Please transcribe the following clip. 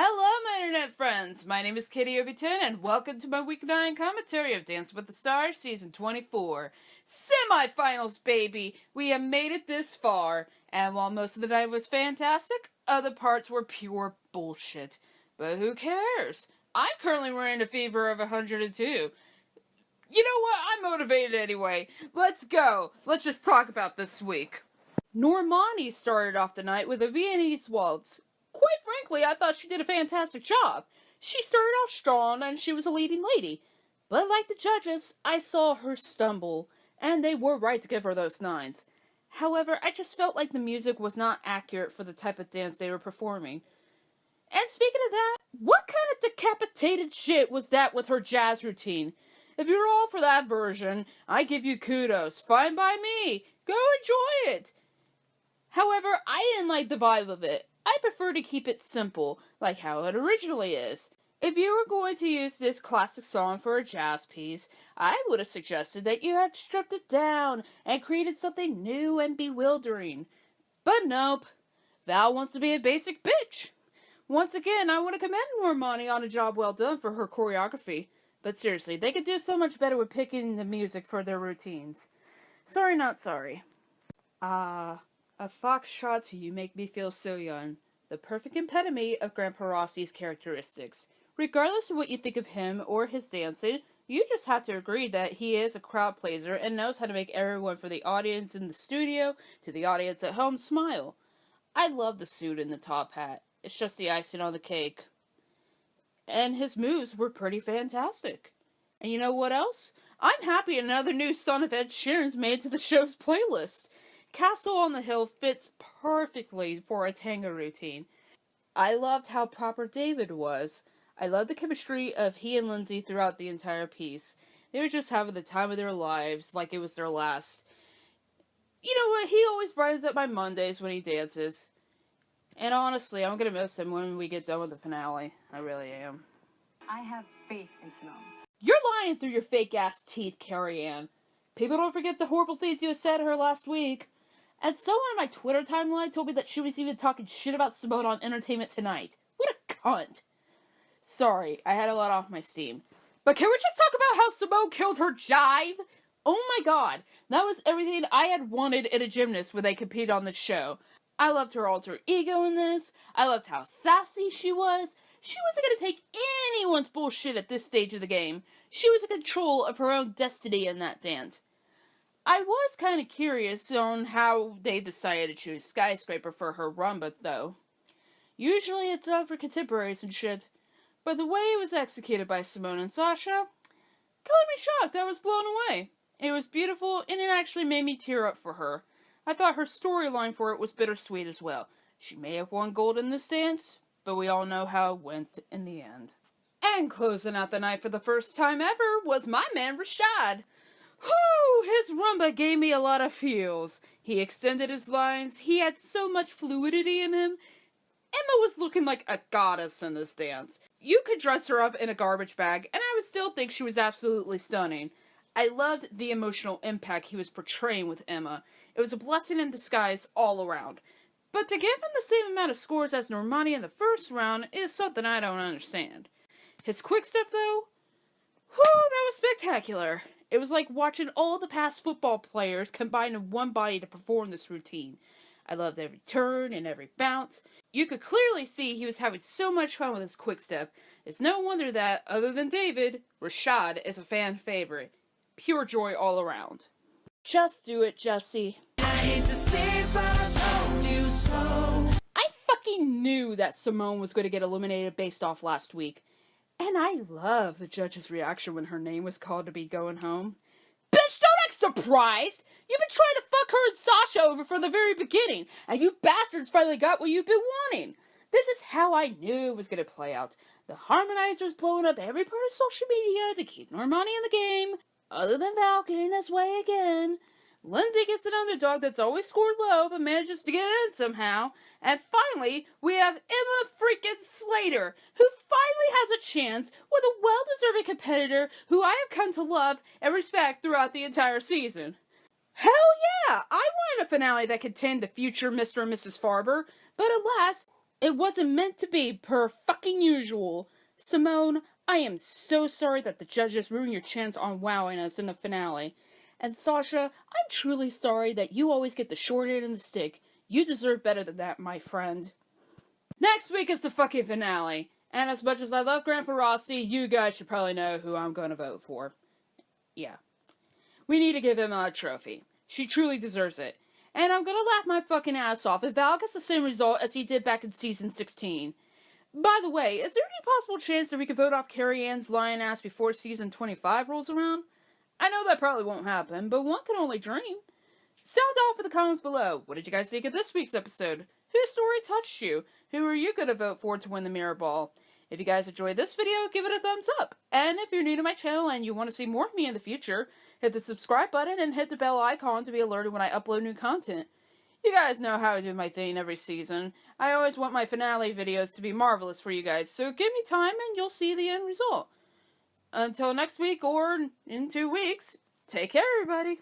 Hello, my internet friends! My name is Kitty Obi10, and welcome to my Week 9 commentary of Dance with the Stars Season 24. Semi-finals, baby! We have made it this far, and while most of the night was fantastic, other parts were pure bullshit. But who cares? I'm currently running a fever of 102. You know what? I'm motivated anyway. Let's go! Let's just talk about this week. Normani started off the night with a Viennese waltz. Quite frankly, I thought she did a fantastic job. She started off strong and she was a leading lady. But like the judges, I saw her stumble, and they were right to give her those 9s. However, I just felt like the music was not accurate for the type of dance they were performing. And speaking of that, what kind of decapitated shit was that with her jazz routine? If you're all for that version, I give you kudos. Fine by me. Go enjoy it. However, I didn't like the vibe of it. I prefer to keep it simple, like how it originally is. If you were going to use this classic song for a jazz piece, I would have suggested that you had stripped it down and created something new and bewildering. But nope, Val wants to be a basic bitch. Once again, I want to commend Normani on a job well done for her choreography. But seriously, they could do so much better with picking the music for their routines. Sorry, not sorry. A foxtrot to You Make Me Feel So Young, the perfect epitome of Grandpa Rossi's characteristics. Regardless of what you think of him or his dancing, you just have to agree that he is a crowd pleaser and knows how to make everyone, from the audience in the studio to the audience at home, smile. I love the suit and the top hat. It's just the icing on the cake. And his moves were pretty fantastic. And you know what else? I'm happy another new Son of Ed Sheeran's made it to the show's playlist. Castle on the Hill fits perfectly for a tango routine. I loved how proper David was. I loved the chemistry of he and Lindsay throughout the entire piece. They were just having the time of their lives, like it was their last. You know what, he always brightens up my Mondays when he dances. And honestly, I'm gonna miss him when we get done with the finale. I really am. I have faith in Simone. You're lying through your fake-ass teeth, Carrie-Ann. People don't forget the horrible things you said to her last week. And someone on my Twitter timeline told me that she was even talking shit about Simone on Entertainment Tonight. What a cunt. Sorry, I had a lot off my steam. But can we just talk about how Simone killed her jive? Oh my god, that was everything I had wanted in a gymnast when they competed on the show. I loved her alter ego in this. I loved how sassy she was. She wasn't going to take anyone's bullshit at this stage of the game. She was in control of her own destiny in that dance. I was kind of curious on how they decided to choose Skyscraper for her rumba, though. Usually it's done for contemporaries and shit, but the way it was executed by Simone and Sasha got me shocked. I was blown away. It was beautiful, and it actually made me tear up for her. I thought her storyline for it was bittersweet as well. She may have won gold in this dance, but we all know how it went in the end. And closing out the night for the first time ever was my man Rashad. Whew, his rumba gave me a lot of feels. He extended his lines, he had so much fluidity in him. Emma was looking like a goddess in this dance. You could dress her up in a garbage bag, and I would still think she was absolutely stunning. I loved the emotional impact he was portraying with Emma. It was a blessing in disguise all around. But to give him the same amount of scores as Normani in the first round is something I don't understand. His quick step, though? Whew, that was spectacular. It was like watching all the past football players combine in one body to perform this routine. I loved every turn and every bounce. You could clearly see he was having so much fun with his quick step. It's no wonder that, other than David, Rashad is a fan favorite. Pure joy all around. Just do it, Jesse. I hate to say it, but I told you so. I fucking knew that Simone was going to get eliminated based off last week. And I love the judge's reaction when her name was called to be going home. Bitch, don't act surprised! You've been trying to fuck her and Sasha over from the very beginning, and you bastards finally got what you've been wanting. This is how I knew it was going to play out. The harmonizers blowing up every part of social media to keep Normani in the game, other than Val getting his way again. Lindsay gets an underdog that's always scored low, but manages to get in somehow. And finally, we have Emma freaking Slater, who finally has a chance with a well-deserving competitor who I have come to love and respect throughout the entire season. Hell yeah! I wanted a finale that contained the future Mr. and Mrs. Farber, but alas, It wasn't meant to be, per fucking usual. Simone, I am so sorry that the judges ruined your chance on wowing us in the finale. And Sasha, I'm truly sorry that you always get the short end of the stick. You deserve better than that, my friend. Next week is the fucking finale. And as much as I love Grandpa Rossi, you guys should probably know who I'm going to vote for. Yeah. We need to give him a trophy. She truly deserves it. And I'm gonna laugh my fucking ass off if Val gets the same result as he did back in season 16. By the way, is there any possible chance that we could vote off Carrie Ann's lion ass before season 25 rolls around? I know that probably won't happen, but one can only dream. Sound off in the comments below. What did you guys think of this week's episode? Whose story touched you? Who are you gonna vote for to win the Mirror Ball? If you guys enjoyed this video, give it a thumbs up. And if you're new to my channel and you want to see more of me in the future, hit the subscribe button and hit the bell icon to be alerted when I upload new content. You guys know how I do my thing every season. I always want my finale videos to be marvelous for you guys, so give me time and you'll see the end result. Until next week or in 2 weeks, take care everybody.